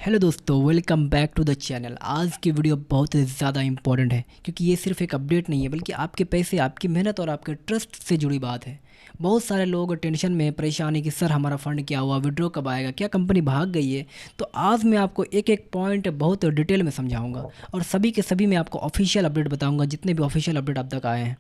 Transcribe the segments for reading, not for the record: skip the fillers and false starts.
Hello दोस्तों, welcome back to the channel. आज की वीडियो बहुत ज़्यादा इंपॉर्टेंट है क्योंकि ये सिर्फ एक अपडेट नहीं है बल्कि आपके पैसे, आपकी मेहनत और आपके ट्रस्ट से जुड़ी बात है। बहुत सारे लोग टेंशन में परेशानी कि सर हमारा फ़ंड क्या हुआ, विड्रॉ कब आएगा, क्या कंपनी भाग गई है। तो आज मैं आपको एक एक पॉइंट बहुत डिटेल में समझाऊंगा और सभी के सभी मैं आपको ऑफिशियल अपडेट बताऊंगा, जितने भी ऑफिशियल अपडेट अब तक आए हैं।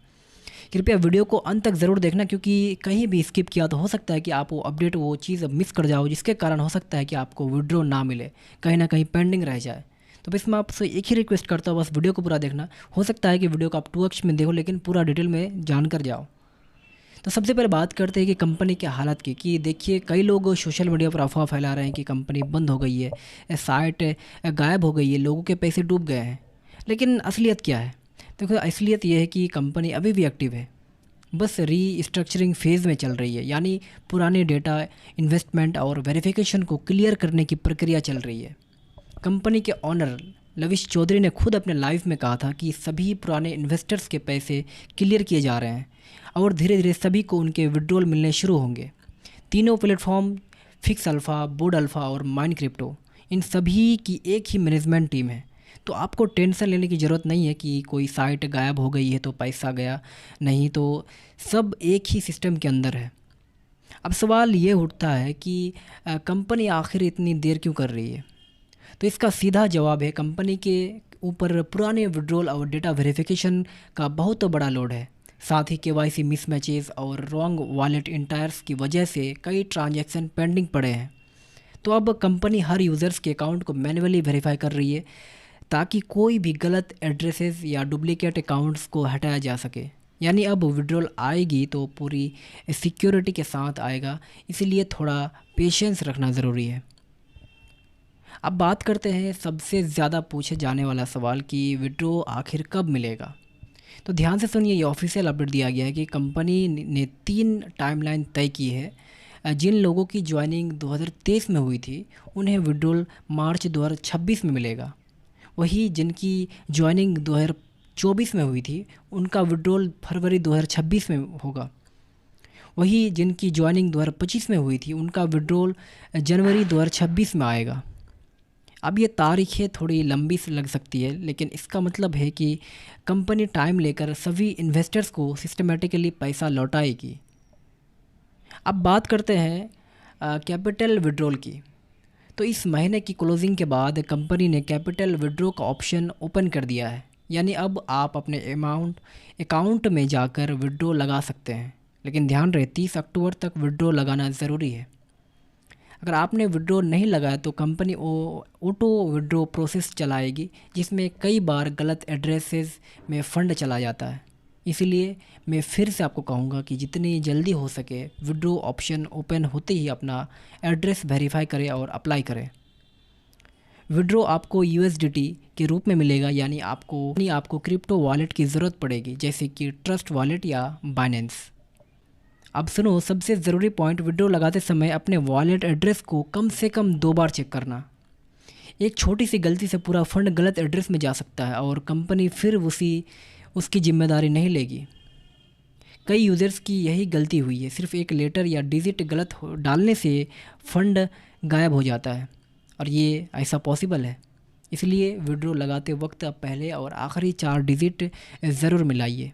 कृपया वीडियो को अंत तक ज़रूर देखना क्योंकि कहीं भी स्किप किया तो हो सकता है कि आप वो अपडेट, वो चीज़ मिस कर जाओ, जिसके कारण हो सकता है कि आपको विड्रॉ ना मिले, कहीं ना कहीं पेंडिंग रह जाए। तो बस मैं आपसे एक ही रिक्वेस्ट करता हूँ, बस वीडियो को पूरा देखना। हो सकता है कि वीडियो को आप 2x में देखो लेकिन पूरा डिटेल में जान कर जाओ। तो सबसे पहले बात करते हैं कि कंपनी के हालत की। कि देखिए, कई लोग सोशल मीडिया पर अफवाह फैला रहे हैं कि कंपनी बंद हो गई है, साइट गायब हो गई है, लोगों के पैसे डूब गए हैं। लेकिन असलियत क्या है? देखो, असलियत ये है कि कंपनी अभी भी एक्टिव है, बस रीस्ट्रक्चरिंग फेज़ में चल रही है। यानी पुराने डेटा, इन्वेस्टमेंट और वेरिफिकेशन को क्लियर करने की प्रक्रिया चल रही है। कंपनी के ऑनर लविश चौधरी ने खुद अपने लाइव में कहा था कि सभी पुराने इन्वेस्टर्स के पैसे क्लियर किए जा रहे हैं और धीरे धीरे सभी को उनके विड्रॉल मिलने शुरू होंगे। तीनों platform, fix alpha, board alpha और माइन क्रिप्टो, इन सभी की एक ही मैनेजमेंट टीम है। तो आपको टेंशन लेने की ज़रूरत नहीं है कि कोई साइट गायब हो गई है तो पैसा गया। नहीं, तो सब एक ही सिस्टम के अंदर है। अब सवाल ये उठता है कि कंपनी आखिर इतनी देर क्यों कर रही है? तो इसका सीधा जवाब है, कंपनी के ऊपर पुराने विड्रॉल और डेटा वेरिफिकेशन का बहुत बड़ा लोड है। साथ ही केवाईसी मिसमैचेस और रॉन्ग वॉलेट इंटायर्स की वजह से कई ट्रांजैक्शन पेंडिंग पड़े हैं। तो अब कंपनी हर यूज़र्स के अकाउंट को मैन्युअली वेरीफाई कर रही है ताकि कोई भी गलत एड्रेसेस या डुप्लीकेट अकाउंट्स को हटाया जा सके। यानी अब विड्रॉल आएगी तो पूरी सिक्योरिटी के साथ आएगा, इसलिए थोड़ा पेशेंस रखना ज़रूरी है। अब बात करते हैं सबसे ज़्यादा पूछे जाने वाला सवाल कि विड्रॉ आखिर कब मिलेगा। तो ध्यान से सुनिए, ये ऑफिशियल अपडेट दिया गया है कि कंपनी ने 3 टाइमलाइन तय की है। जिन लोगों की ज्वाइनिंग 2023 में हुई थी उन्हें विड्रॉल मार्च 2026 में मिलेगा। वही जिनकी ज्वाइनिंग 2024 में हुई थी उनका विड्रॉल फरवरी 2026 में होगा। वही जिनकी ज्वाइनिंग 2025 में हुई थी उनका विड्रॉल जनवरी 2026 में आएगा। अब ये तारीखें थोड़ी लंबी से लग सकती है, लेकिन इसका मतलब है कि कंपनी टाइम लेकर सभी इन्वेस्टर्स को सिस्टमेटिकली पैसा लौटाएगी। अब बात करते हैं कैपिटल विड्रॉल की। तो इस महीने की क्लोजिंग के बाद कंपनी ने कैपिटल विड्रॉ का ऑप्शन ओपन कर दिया है। यानी अब आप अपने अकाउंट में जाकर विड्रॉ लगा सकते हैं। लेकिन ध्यान रहे, 30 अक्टूबर तक विड्रॉ लगाना ज़रूरी है। अगर आपने विड्रॉ नहीं लगाया तो कंपनी ऑटो विड्रॉ प्रोसेस चलाएगी, जिसमें कई बार गलत एड्रेसेस में फ़ंड चला जाता है। इसीलिए मैं फिर से आपको कहूँगा कि जितनी जल्दी हो सके विड्रॉ ऑप्शन ओपन होते ही अपना एड्रेस वेरीफाई करें और अप्लाई करें। विड्रॉ आपको यूएसडीटी के रूप में मिलेगा, यानी आपको क्रिप्टो वॉलेट की ज़रूरत पड़ेगी, जैसे कि ट्रस्ट वॉलेट या बाइनेंस। अब सुनो, सबसे ज़रूरी पॉइंट, विड्रॉ लगाते समय अपने वॉलेट एड्रेस को कम से कम 2 बार चेक करना। एक छोटी सी गलती से पूरा फंड गलत एड्रेस में जा सकता है और कंपनी फिर उसकी जिम्मेदारी नहीं लेगी। कई यूज़र्स की यही गलती हुई है, सिर्फ एक लेटर या डिजिट गलत डालने से फ़ंड गायब हो जाता है और ये ऐसा पॉसिबल है। इसलिए विड्रॉ लगाते वक्त आप पहले और आखिरी 4 डिजिट ज़रूर मिलाइए।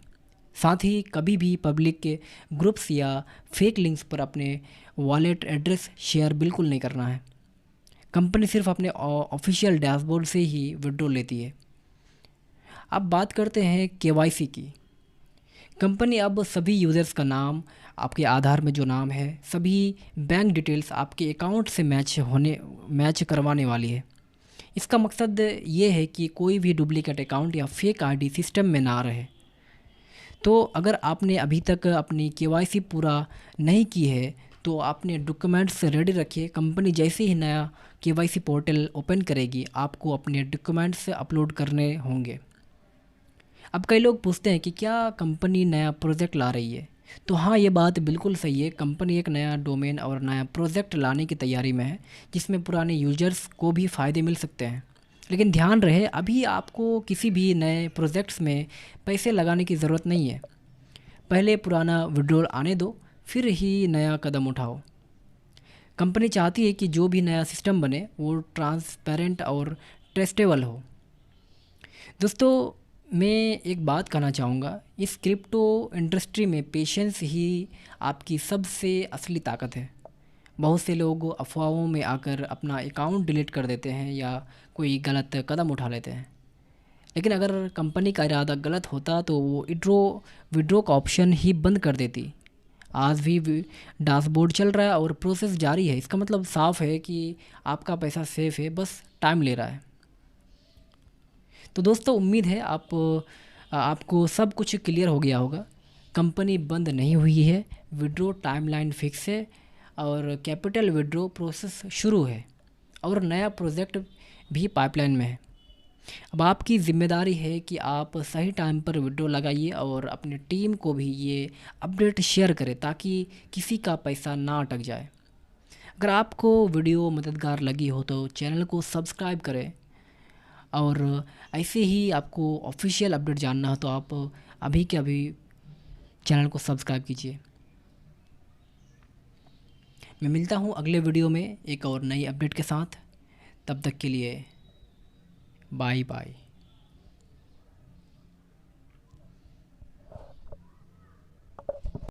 साथ ही कभी भी पब्लिक के ग्रुप्स या फेक लिंक्स पर अपने वॉलेट एड्रेस शेयर बिल्कुल नहीं करना है। कंपनी सिर्फ अपने ऑफिशियल डैशबोर्ड से ही विड्रॉ लेती है। अब बात करते हैं केवाईसी की। कंपनी अब सभी यूज़र्स का नाम, आपके आधार में जो नाम है, सभी बैंक डिटेल्स आपके अकाउंट से मैच करवाने वाली है। इसका मकसद ये है कि कोई भी डुप्लीकेट अकाउंट या फेक आईडी सिस्टम में ना रहे। तो अगर आपने अभी तक अपनी केवाईसी पूरा नहीं की है तो आपने डॉक्यूमेंट्स रेडी रखिए। कंपनी जैसे ही नया केवाईसी पोर्टल ओपन करेगी आपको अपने डॉक्यूमेंट्स अपलोड करने होंगे। अब कई लोग पूछते हैं कि क्या कंपनी नया प्रोजेक्ट ला रही है? तो हाँ, ये बात बिल्कुल सही है। कंपनी एक नया डोमेन और नया प्रोजेक्ट लाने की तैयारी में है, जिसमें पुराने यूजर्स को भी फ़ायदे मिल सकते हैं। लेकिन ध्यान रहे, अभी आपको किसी भी नए प्रोजेक्ट्स में पैसे लगाने की ज़रूरत नहीं है। पहले पुराना विड्रॉल आने दो, फिर ही नया कदम उठाओ। कंपनी चाहती है कि जो भी नया सिस्टम बने वो ट्रांसपेरेंट और ट्रस्टेबल हो। दोस्तों, मैं एक बात कहना चाहूँगा, इस क्रिप्टो इंडस्ट्री में पेशेंस ही आपकी सबसे असली ताकत है। बहुत से लोग अफवाहों में आकर अपना अकाउंट डिलीट कर देते हैं या कोई गलत कदम उठा लेते हैं। लेकिन अगर कंपनी का इरादा गलत होता तो वो विड्रॉ का ऑप्शन ही बंद कर देती। आज भी डैशबोर्ड चल रहा है और प्रोसेस जारी है। इसका मतलब साफ है कि आपका पैसा सेफ है, बस टाइम ले रहा है। तो दोस्तों, उम्मीद है आपको सब कुछ क्लियर हो गया होगा। कंपनी बंद नहीं हुई है, विड्रॉ टाइमलाइन फिक्स है और कैपिटल विड्रॉ प्रोसेस शुरू है और नया प्रोजेक्ट भी पाइपलाइन में है। अब आपकी ज़िम्मेदारी है कि आप सही टाइम पर विड्रॉ लगाइए और अपनी टीम को भी ये अपडेट शेयर करें ताकि किसी का पैसा ना अटक जाए। अगर आपको वीडियो मददगार लगी हो तो चैनल को सब्सक्राइब करें और ऐसे ही आपको ऑफिशियल अपडेट जानना हो तो आप अभी के अभी चैनल को सब्सक्राइब कीजिए। मैं मिलता हूँ अगले वीडियो में एक और नई अपडेट के साथ। तब तक के लिए बाय बाय।